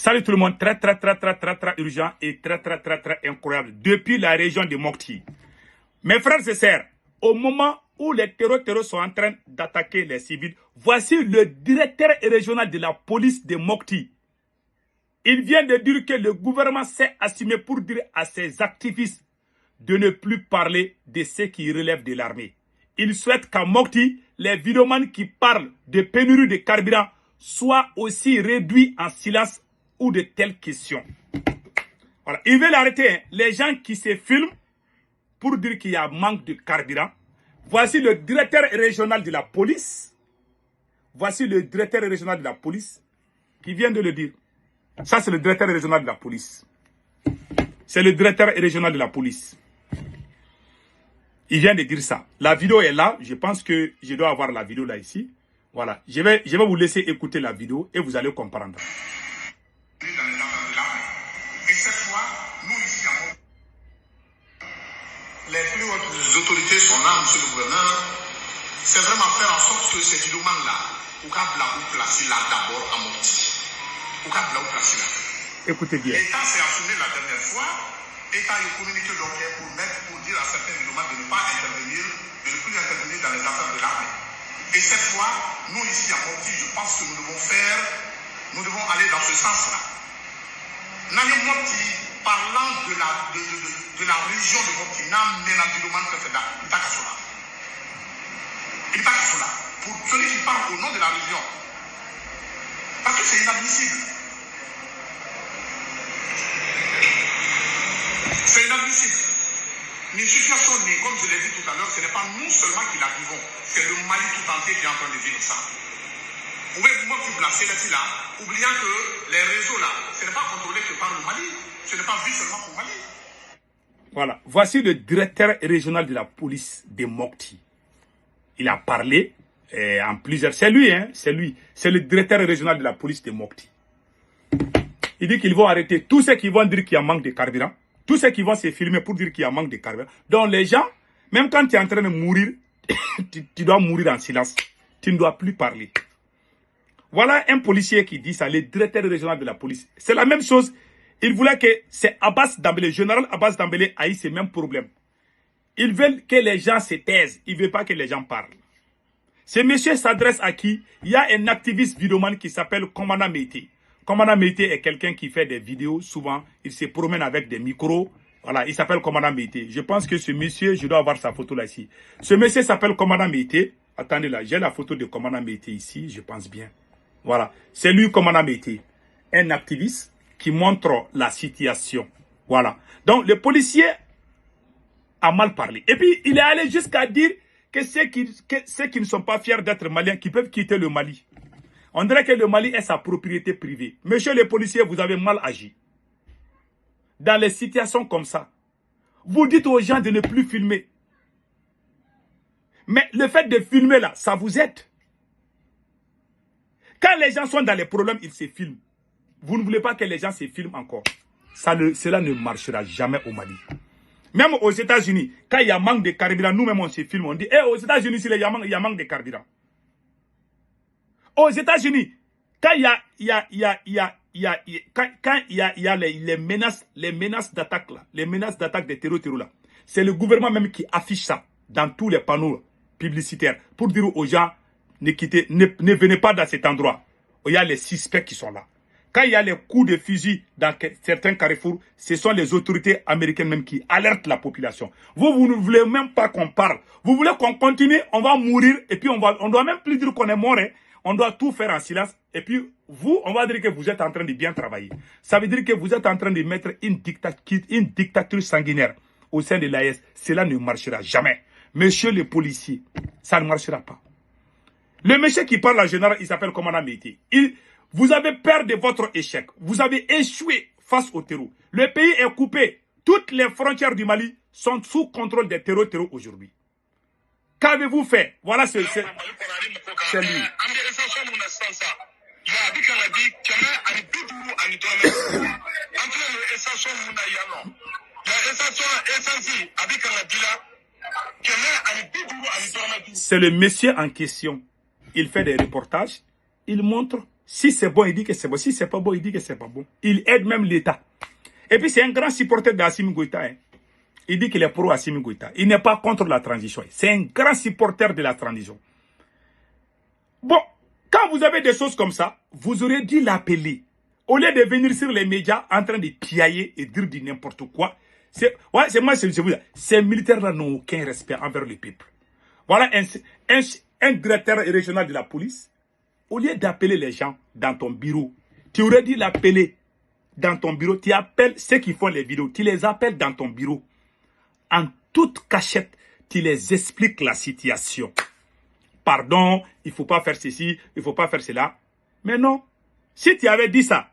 Salut tout le monde, très urgent et très incroyable. Depuis la région de Mopti. Mes frères et sœurs, au moment où les terroristes sont en train d'attaquer les civils, voici le directeur régional de la police de Mopti. Il vient de dire que le gouvernement s'est assumé pour dire à ses activistes de ne plus parler de ce qui relève de l'armée. Il souhaite qu'à Mopti, les vidéomans qui parlent de pénurie de carburant soient aussi réduits en silence ou de telles questions. Voilà. Ils veulent arrêter hein, les gens qui se filment pour dire qu'il y a manque de carburant. Voici le directeur régional de la police. Voici le directeur régional de la police qui vient de le dire. Ça, c'est le directeur régional de la police. C'est le directeur régional de la police. Il vient de dire ça. La vidéo est là. Je pense que je dois avoir la vidéo là ici. Voilà. Je vais vous laisser écouter la vidéo et vous allez comprendre. Les plus hautes autorités sont là, monsieur le gouverneur. C'est vraiment faire en sorte que ces vidéomans-là, ou qu'à placer là d'abord à Mopti. Ou qu'à placer là. Écoutez bien. L'État s'est assumé la dernière fois. L'État a communiqué donc pour dire à certains vidéomans de ne pas intervenir, de ne plus intervenir dans les affaires de l'armée. Et cette fois, nous ici à Mopti, je pense que nous devons aller dans ce sens-là. Nani Mopti, parlant de la région de Mopti, n'a mené la vidéoman que c'est là. Il n'est pas qu'à cela. Il n'est pas qu'à cela. Pour celui qui parle au nom de la région. Parce que c'est inadmissible. C'est inadmissible. Une situation née, comme je l'ai dit tout à l'heure, ce n'est pas nous seulement qui la vivons, c'est le Mali tout entier qui est en train de vivre ça. Vous pouvez vous placer là, oubliant que les réseaux là, ce n'est pas contrôlé que par le Mali, ce n'est pas vu seulement pour Mali. Voilà, voici le directeur régional de la police de Mopti. Il a parlé en plusieurs... C'est lui, hein, c'est lui. C'est le directeur régional de la police de Mopti. Il dit qu'ils vont arrêter tous ceux qui vont dire qu'il y a manque de carburant. Tous ceux qui vont se filmer pour dire qu'il y a manque de carburant. Donc les gens, même quand tu es en train de mourir, tu dois mourir en silence. Tu ne dois plus parler. Voilà un policier qui dit ça, le directeur régional de la police. C'est la même chose. Il voulait que c'est Abbas Dambélé, général Abbas Dambélé a eu ces mêmes problèmes. Ils veulent que les gens se taisent. Ils ne veulent pas que les gens parlent. Ce monsieur s'adresse à qui? Il y a un activiste vidéoman qui s'appelle Komana Meite. Komana Meite est quelqu'un qui fait des vidéos souvent. Il se promène avec des micros. Voilà, il s'appelle Komana Meite. Je pense que ce monsieur, je dois avoir sa photo là ici. Ce monsieur s'appelle Komana Meite. Attendez là, j'ai la photo de Komana Meite ici, je pense bien. Voilà, c'est lui Komana Meite. Un activiste qui montre la situation. Voilà. Donc, le policier a mal parlé. Et puis, il est allé jusqu'à dire que ceux qui ne sont pas fiers d'être maliens, qui peuvent quitter le Mali. On dirait que le Mali est sa propriété privée. Monsieur le policier, vous avez mal agi. Dans les situations comme ça, vous dites aux gens de ne plus filmer. Mais le fait de filmer là, ça vous aide. Quand les gens sont dans les problèmes, ils se filment. Vous ne voulez pas que les gens se filment encore. Cela ne marchera jamais au Mali. Même aux États-Unis, quand il y a manque de carburant, nous-mêmes on se filme, on dit, aux États-Unis, il y a manque de carburant. Aux États-Unis, quand il y a les menaces d'attaque là, les menaces d'attaque des terroristes là, c'est le gouvernement même qui affiche ça dans tous les panneaux publicitaires pour dire aux gens, ne venez pas dans cet endroit où il y a les suspects qui sont là. Quand il y a les coups de fusil dans certains carrefours, ce sont les autorités américaines même qui alertent la population. Vous ne voulez même pas qu'on parle. Vous voulez qu'on continue, on va mourir et puis on doit même plus dire qu'on est mort. Hein. On doit tout faire en silence. Et puis vous, on va dire que vous êtes en train de bien travailler. Ça veut dire que vous êtes en train de mettre une dictature sanguinaire au sein de l'AES. Cela ne marchera jamais. Monsieur le policier, ça ne marchera pas. Le monsieur qui parle en général, il s'appelle Komana Meite. Vous avez peur de votre échec. Vous avez échoué face au terreau. Le pays est coupé. Toutes les frontières du Mali sont sous contrôle des terreaux aujourd'hui. Qu'avez-vous fait? Voilà, c'est lui. C'est le monsieur en question. Il fait des reportages. Il montre Si c'est bon, il dit que c'est bon. Si c'est pas bon, il dit que c'est pas bon. Il aide même l'État. Et puis c'est un grand supporter d'Assimi Goïta. Hein. Il dit qu'il est pro Assimi Goïta. Il n'est pas contre la transition. C'est un grand supporter de la transition. Bon, quand vous avez des choses comme ça, vous auriez dû l'appeler. Au lieu de venir sur les médias en train de piailler et dire du n'importe quoi. C'est moi, je vous dis, ces militaires-là n'ont aucun respect envers le peuple. Voilà un directeur régional de la police. Au lieu d'appeler les gens dans ton bureau, tu aurais dû l'appeler dans ton bureau. Tu appelles ceux qui font les vidéos. Tu les appelles dans ton bureau. En toute cachette, tu les expliques la situation. Pardon, il ne faut pas faire ceci, il ne faut pas faire cela. Mais non, si tu avais dit ça,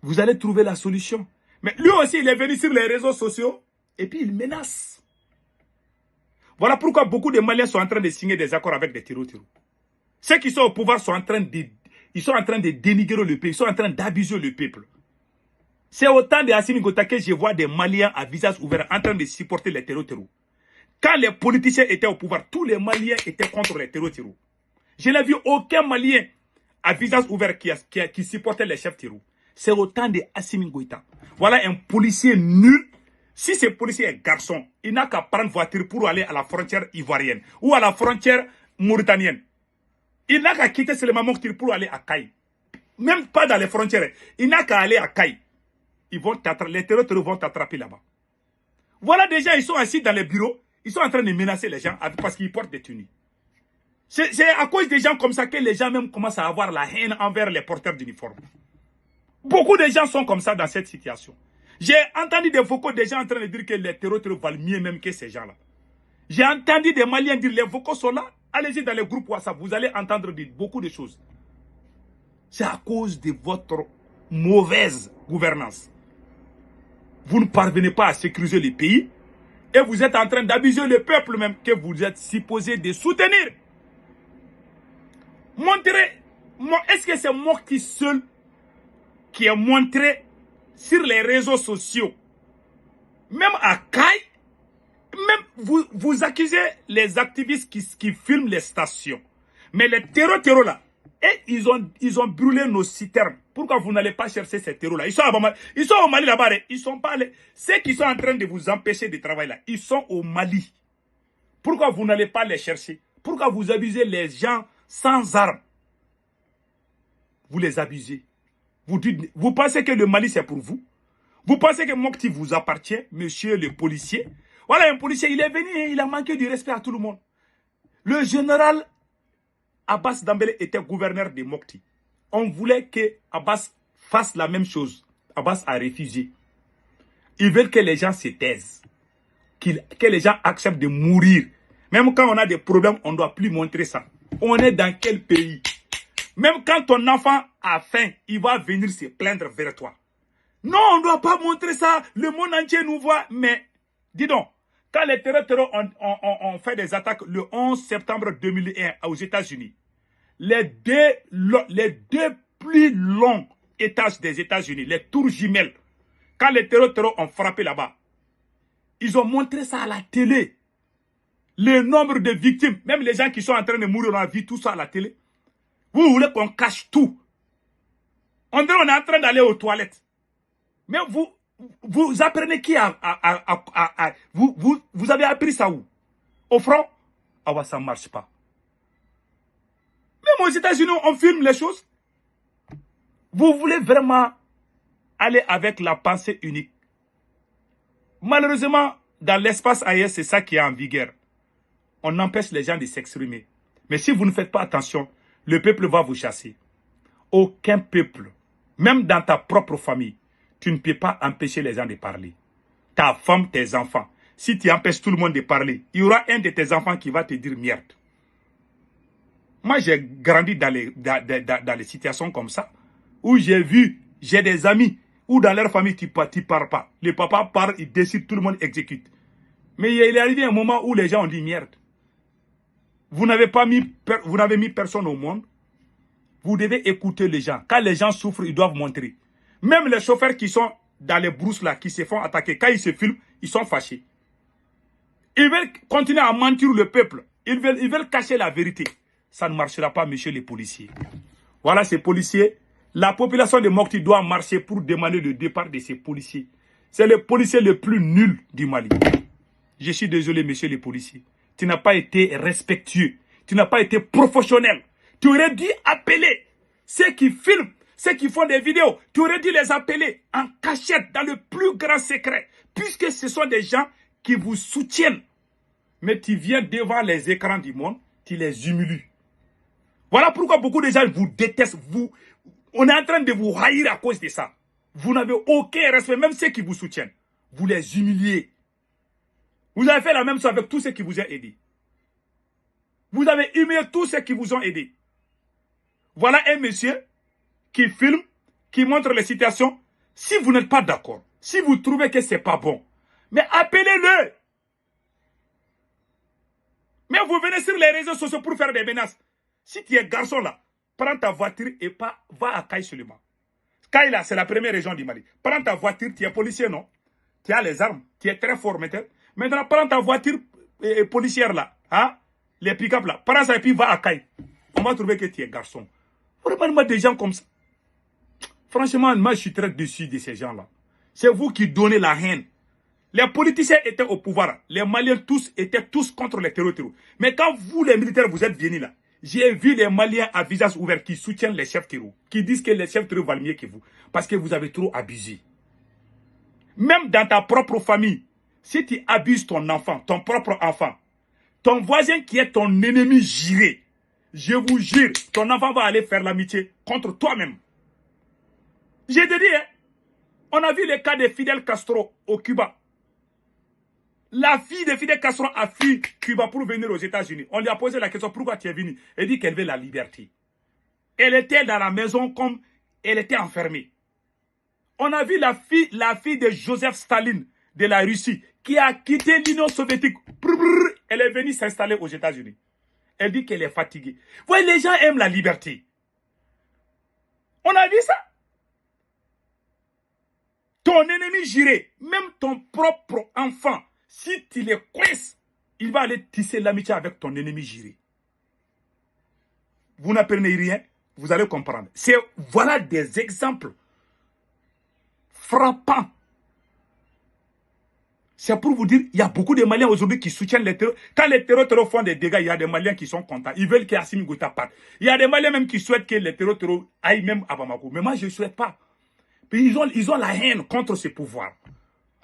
vous allez trouver la solution. Mais lui aussi, il est venu sur les réseaux sociaux et puis il menace. Voilà pourquoi beaucoup de Maliens sont en train de signer des accords avec des terroristes. Ceux qui sont au pouvoir sont en train de dénigrer le pays, ils sont en train d'abuser le peuple. C'est au temps de Assimi Goïta que je vois des Maliens à visage ouvert en train de supporter les terroristes. Quand les politiciens étaient au pouvoir, tous les Maliens étaient contre les terroristes. Je n'ai vu aucun Malien à visage ouvert qui supportait les chefs terroristes. C'est au temps de Assimi Goïta. Voilà un policier nul. Si ce policier est garçon, il n'a qu'à prendre voiture pour aller à la frontière ivoirienne ou à la frontière mauritanienne. Il n'a qu'à quitter seulement Mopti pour aller à Kaï. Même pas dans les frontières. Il n'a qu'à aller à Kaï. Les terroristes vont t'attraper là-bas. Voilà des gens, ils sont assis dans les bureaux. Ils sont en train de menacer les gens parce qu'ils portent des tenues. C'est à cause des gens comme ça que les gens même commencent à avoir la haine envers les porteurs d'uniformes. Beaucoup de gens sont comme ça dans cette situation. J'ai entendu des vocaux des gens en train de dire que les terroristes valent mieux même que ces gens-là. J'ai entendu des Maliens dire les vocaux sont là. Allez-y dans les groupes WhatsApp, vous allez entendre beaucoup de choses. C'est à cause de votre mauvaise gouvernance. Vous ne parvenez pas à sécuriser le pays et vous êtes en train d'abuser le peuple même que vous êtes supposé de soutenir. Est-ce que c'est moi qui seul qui ai montré sur les réseaux sociaux, même à Kaï, même vous accusez les activistes qui filment les stations. Mais les terreaux là, et ils ont brûlé nos citernes. Pourquoi vous n'allez pas chercher ces terreaux là? Ils sont au Mali là-bas. Ils sont pas allés. Ceux qui sont en train de vous empêcher de travailler là, ils sont au Mali. Pourquoi vous n'allez pas les chercher? Pourquoi vous abusez les gens sans armes? Vous les abusez. Vous pensez que le Mali c'est pour vous? Vous pensez que Mopti vous appartient, monsieur le policier? Voilà un policier, il est venu et il a manqué du respect à tout le monde. Le général Abbas Dambélé était gouverneur de Mopti. On voulait que Abbas fasse la même chose. Abbas a refusé. Ils veulent que les gens se taisent. Que les gens acceptent de mourir. Même quand on a des problèmes, on ne doit plus montrer ça. On est dans quel pays? Même quand ton enfant a faim, il va venir se plaindre vers toi. Non, on ne doit pas montrer ça. Le monde entier nous voit. Mais, dis donc, quand les terroristes ont fait des attaques le 11 septembre 2001 aux États-Unis, les deux plus longs étages des États-Unis, les tours jumelles, quand les terroristes ont frappé là-bas, ils ont montré ça à la télé. Le nombre de victimes, même les gens qui sont en train de mourir, on a vu tout ça à la télé. Vous voulez qu'on cache tout. On dirait qu'on est en train d'aller aux toilettes. Mais vous apprenez qui vous avez appris ça où? Au front? Ah ouais, ça ne marche pas. Même aux États-Unis, on filme les choses. Vous voulez vraiment aller avec la pensée unique. Malheureusement, dans l'espace ailleurs, c'est ça qui est en vigueur. On empêche les gens de s'exprimer. Mais si vous ne faites pas attention, le peuple va vous chasser. Aucun peuple, même dans ta propre famille, tu ne peux pas empêcher les gens de parler. Ta femme, tes enfants. Si tu empêches tout le monde de parler, il y aura un de tes enfants qui va te dire merde. Moi, j'ai grandi dans les situations comme ça, où j'ai des amis, où dans leur famille, tu ne parles pas. Le papa parle, il décide, tout le monde exécute. Mais il est arrivé un moment où les gens ont dit merde. Vous n'avez mis personne au monde. Vous devez écouter les gens. Quand les gens souffrent, ils doivent montrer. Même les chauffeurs qui sont dans les brousses là, qui se font attaquer, quand ils se filment, ils sont fâchés. Ils veulent continuer à mentir le peuple. Ils veulent cacher la vérité. Ça ne marchera pas, monsieur les policiers. Voilà ces policiers. La population de Mopti doit marcher pour demander le départ de ces policiers. C'est le policier le plus nul du Mali. Je suis désolé, monsieur les policiers. Tu n'as pas été respectueux. Tu n'as pas été professionnel. Tu aurais dû appeler ceux qui filment, ceux qui font des vidéos. Tu aurais dû les appeler en cachette, dans le plus grand secret. Puisque ce sont des gens qui vous soutiennent. Mais tu viens devant les écrans du monde, tu les humilies. Voilà pourquoi beaucoup de gens vous détestent. On est en train de vous haïr à cause de ça. Vous n'avez aucun respect, même ceux qui vous soutiennent. Vous les humiliez. Vous avez fait la même chose avec tous ceux qui vous ont aidés. Vous avez humilié tous ceux qui vous ont aidés. Voilà un monsieur qui filme, qui montre les situations. Si vous n'êtes pas d'accord, si vous trouvez que ce n'est pas bon, mais appelez-le. Mais vous venez sur les réseaux sociaux pour faire des menaces. Si tu es garçon là, prends ta voiture et va à Kaï seulement. Kaï là, c'est la première région du Mali. Prends ta voiture, tu es policier, non? Tu as les armes, tu es très fort maintenant. Maintenant, prends ta voiture policière là, hein? Les pick-up là, prends ça et puis va à Kaï. On va trouver que tu es garçon. Vraiment des gens comme ça. Franchement, moi je suis très déçu de ces gens là. C'est vous qui donnez la haine. Les politiciens étaient au pouvoir. Les Maliens tous étaient tous contre les terroristes. Mais quand vous, les militaires, vous êtes venus là, j'ai vu les Maliens à visage ouvert qui soutiennent les chefs terroristes, qui disent que les chefs terroristes valent mieux que vous. Parce que vous avez trop abusé. Même dans ta propre famille, si tu abuses ton enfant, ton propre enfant, ton voisin qui est ton ennemi juré, je vous jure, ton enfant va aller faire l'amitié contre toi-même. J'ai dit, hein, on a vu le cas de Fidel Castro au Cuba. La fille de Fidel Castro a fui Cuba pour venir aux États-Unis. On lui a posé la question, pourquoi tu es venu? Elle dit qu'elle veut la liberté. Elle était dans la maison comme elle était enfermée. On a vu la fille de Joseph Staline de la Russie qui a quitté l'Union soviétique. Elle est venue s'installer aux États-Unis. Elle dit qu'elle est fatiguée. Vous voyez, les gens aiment la liberté. On a vu ça. Ton ennemi juré, même ton propre enfant, si tu les coinces, il va aller tisser l'amitié avec ton ennemi juré. Vous n'apprenez rien, vous allez comprendre. Voilà des exemples frappants. C'est pour vous dire, il y a beaucoup de Maliens aujourd'hui qui soutiennent les terroristes. Quand les terroristes font des dégâts, il y a des Maliens qui sont contents. Ils veulent qu'Assimi Goïta parte. Il y a des Maliens même qui souhaitent que les terroristes aillent même à Bamako. Mais moi, je ne souhaite pas. Puis ils ont la haine contre ce pouvoir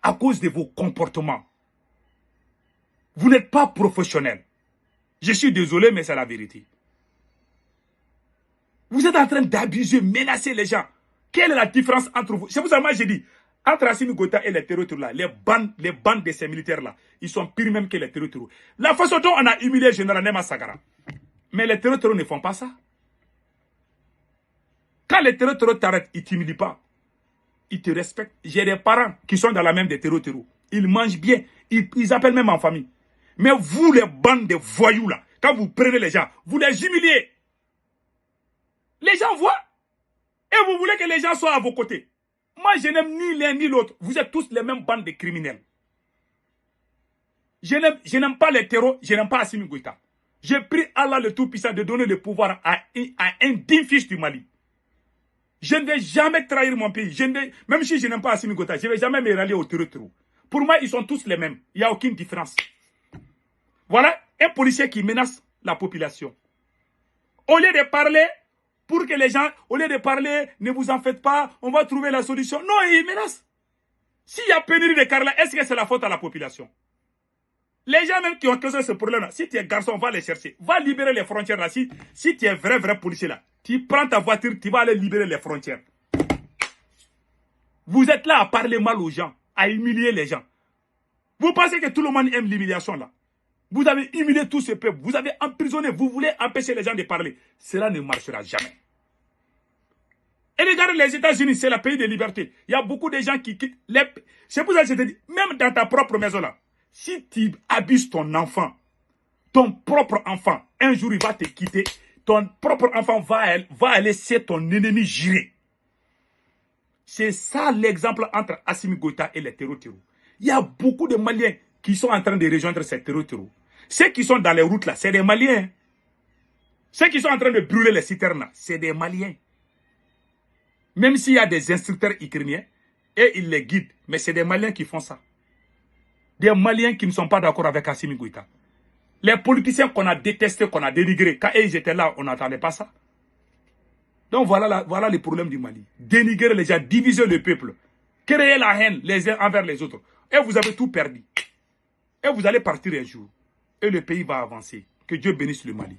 à cause de vos comportements. Vous n'êtes pas professionnel. Je suis désolé, mais c'est la vérité. Vous êtes en train d'abuser, menacer les gens. Quelle est la différence entre vous? C'est pour ça que moi j'ai dit, entre Assimi Goïta et les terroristes là, les bandes de ces militaires là, ils sont pires même que les terroristes. La façon dont on a humilié le général Nema Sagara. Mais les terroristes ne font pas ça. Quand les terroristes t'arrêtent, ils ne t'humilient pas. Ils te respectent. J'ai des parents qui sont dans la même des terroristes. Ils mangent bien. Ils appellent même en famille. Mais vous, les bandes de voyous là, quand vous prenez les gens, vous les humiliez. Les gens voient. Et vous voulez que les gens soient à vos côtés. Moi, je n'aime ni l'un ni l'autre. Vous êtes tous les mêmes bandes de criminels. Je n'aime pas les terreaux, je n'aime pas Assimi Goïta. J'ai pris Allah le Tout-Puissant de donner le pouvoir à un digne fils du Mali. Je ne vais jamais trahir mon pays. Même si je n'aime pas Assimi Goïta, je ne vais jamais me rallier au terreau. Pour moi, ils sont tous les mêmes. Il n'y a aucune différence. Voilà un policier qui menace la population. Au lieu de parler, pour que les gens, au lieu de parler, ne vous en faites pas, on va trouver la solution. Non, il menace. S'il y a pénurie de car là, est-ce que c'est la faute à la population? Les gens même qui ont causé ce problème-là, si tu es garçon, va les chercher. Va libérer les frontières là. Si tu es vrai policier là, tu prends ta voiture, tu vas aller libérer les frontières. Vous êtes là à parler mal aux gens, à humilier les gens. Vous pensez que tout le monde aime l'humiliation là? Vous avez humilié tout ce peuple, vous avez emprisonné, vous voulez empêcher les gens de parler. Cela ne marchera jamais. Et regardez les États-Unis, c'est le pays de liberté. Il y a beaucoup de gens qui quittent les... C'est pour ça que je te dis, même dans ta propre maison là, si tu abuses ton enfant, ton propre enfant, un jour il va te quitter, ton propre enfant va laisser ton ennemi juré. C'est ça l'exemple entre Assimi Goïta et les terroristes. Il y a beaucoup de Maliens qui sont en train de rejoindre ces terroristes. Ceux qui sont dans les routes là, c'est des Maliens. Ceux qui sont en train de brûler les citernes, c'est des Maliens. Même s'il y a des instructeurs ukrainiens, et ils les guident, mais c'est des Maliens qui font ça. Des Maliens qui ne sont pas d'accord avec Assimi Goïta. Les politiciens qu'on a détestés, qu'on a dénigrés, quand ils étaient là, on n'entendait pas ça. Donc voilà les problèmes du Mali. Dénigrer les gens, diviser le peuple, créer la haine les uns envers les autres. Et vous avez tout perdu. Et vous allez partir un jour. Et le pays va avancer. Que Dieu bénisse le Mali.